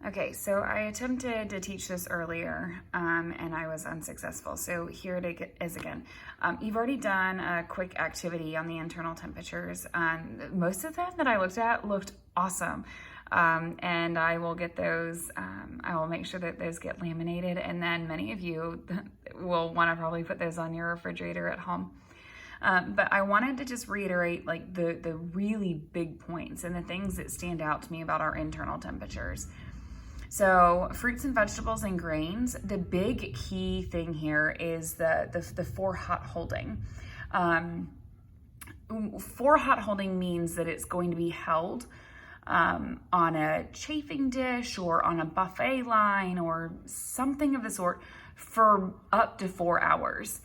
Okay, so I attempted to teach this earlier and I was unsuccessful. So here it is again. You've already done a quick activity on the internal temperatures. Most of them that I looked at looked awesome. And I will get those, I will make sure that those get laminated, and then many of you will want to probably put those on your refrigerator at home. But I wanted to just reiterate like the really big points and the things that stand out to me about our internal temperatures. So fruits and vegetables and grains, the big key thing here is the 4 hot holding. 4 hot holding means that it's going to be held on a chafing dish or on a buffet line or something of the sort for up to 4 hours.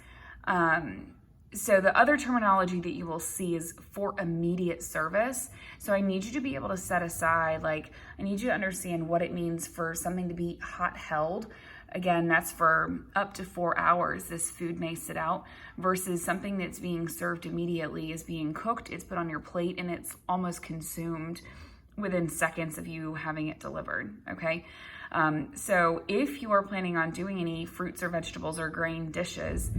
So the other terminology that you will see is for immediate service. So I need you to be able to set aside, like, I need you to understand what it means for something to be hot held. Again, that's for up to 4 hours this food may sit out, versus something that's being served immediately is being cooked, it's put on your plate, and it's almost consumed within seconds of you having it delivered, okay? So if you are planning on doing any fruits or vegetables or grain dishes,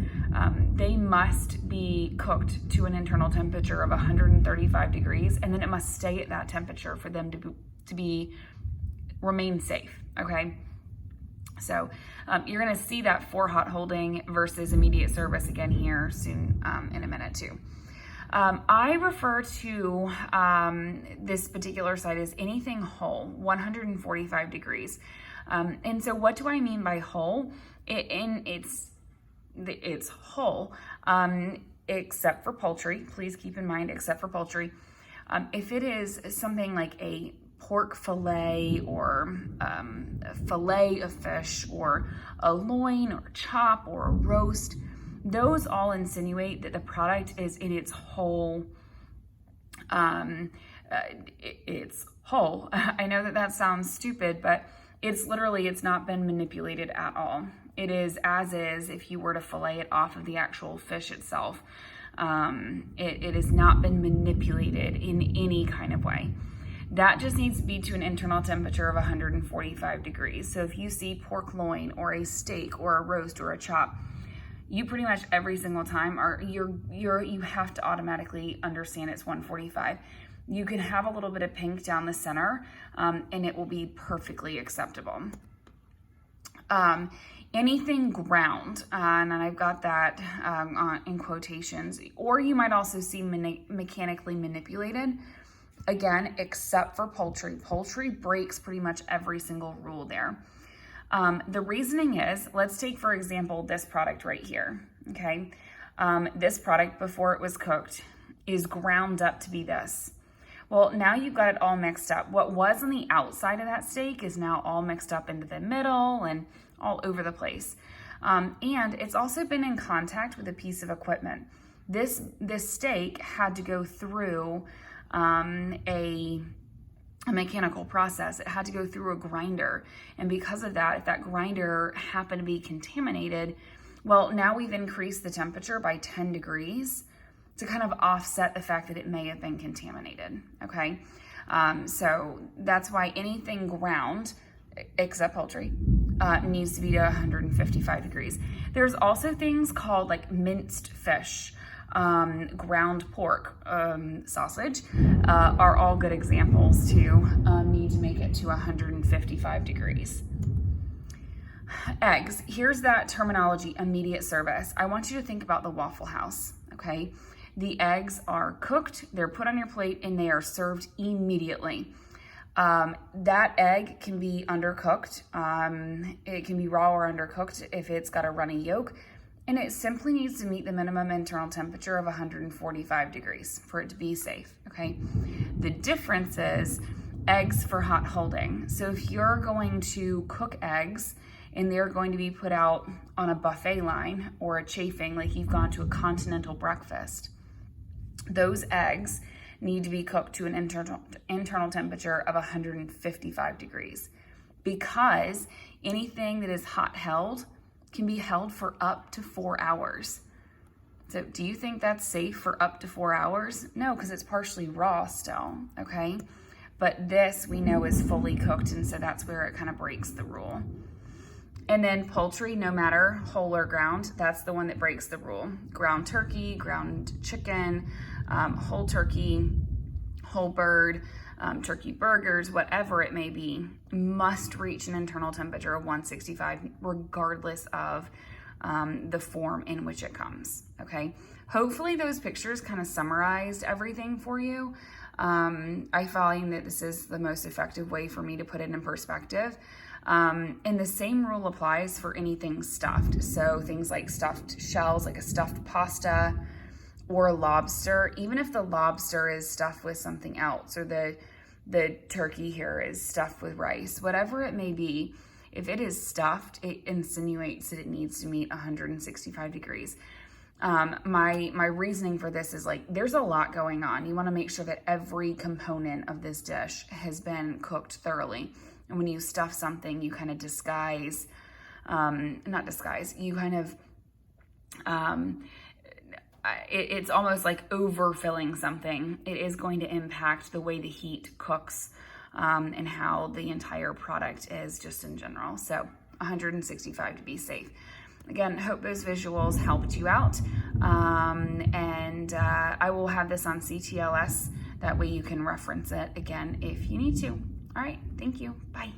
they must be cooked to an internal temperature of 135 degrees, and then it must stay at that temperature for them to remain safe, okay? So you're gonna see that 4 hot holding versus immediate service again here soon in a minute too. I refer to this particular site as anything whole, 145 degrees. And so what do I mean by whole? It's whole, except for poultry. Please keep in mind, except for poultry. If it is something like a pork fillet or a fillet of fish or a loin or chop or a roast, those all insinuate that the product is in its whole, it's whole. I know that sounds stupid, but it's literally, it's not been manipulated at all. It is as is if you were to fillet it off of the actual fish itself. It has not been manipulated in any kind of way. That just needs to be to an internal temperature of 145 degrees. So if you see pork loin or a steak or a roast or a chop, you pretty much every single time you have to automatically understand it's 145. You can have a little bit of pink down the center, and it will be perfectly acceptable. Anything ground, and I've got that in quotations, or you might also see mechanically manipulated. Again, except for poultry. Poultry breaks pretty much every single rule there. The reasoning is, let's take, for example, this product right here, okay? This product, before it was cooked, is ground up to be this. Well, now you've got it all mixed up. What was on the outside of that steak is now all mixed up into the middle and all over the place. And it's also been in contact with a piece of equipment. This steak had to go through a mechanical process. It had to go through a grinder. And because of that, if that grinder happened to be contaminated, well, now we've increased the temperature by 10 degrees to kind of offset the fact that it may have been contaminated, okay? So that's why anything ground, except poultry, needs to be to 155 degrees. There's also things called like minced fish, ground pork, sausage, are all good examples to need to make it to 155 degrees. Eggs, here's that terminology, immediate service. I want you to think about the Waffle House, okay? The eggs are cooked, they're put on your plate, and they are served immediately. That egg can be undercooked. It can be raw or undercooked if it's got a runny yolk. And it simply needs to meet the minimum internal temperature of 145 degrees for it to be safe, okay? The difference is eggs for hot holding. So if you're going to cook eggs and they're going to be put out on a buffet line or a chafing, like you've gone to a continental breakfast, those eggs need to be cooked to an internal temperature of 155 degrees, because anything that is hot held can be held for up to 4 hours. So do you think that's safe for up to 4 hours? No, because it's partially raw still, okay? but this we know is fully cooked, and so that's where it kind of breaks the rule. And then poultry, no matter whole or ground, that's the one that breaks the rule. Ground turkey, ground chicken, whole turkey, whole bird, turkey burgers, whatever it may be, must reach an internal temperature of 165 regardless of the form in which it comes, okay? Hopefully those pictures kind of summarized everything for you. I find that this is the most effective way for me to put it in perspective. And the same rule applies for anything stuffed. So things like stuffed shells, like a stuffed pasta or a lobster, even if the lobster is stuffed with something else, or the turkey here is stuffed with rice, whatever it may be, if it is stuffed, it insinuates that it needs to meet 165 degrees. My reasoning for this is like, there's a lot going on. You want to make sure that every component of this dish has been cooked thoroughly. And when you stuff something, you kind of disguise, not disguise, you kind of, it's almost like overfilling something. It is going to impact the way the heat cooks, and how the entire product is just in general. So 165 to be safe. Again, hope those visuals helped you out. And I will have this on CTLS. That way you can reference it again if you need to. All right, thank you. Bye.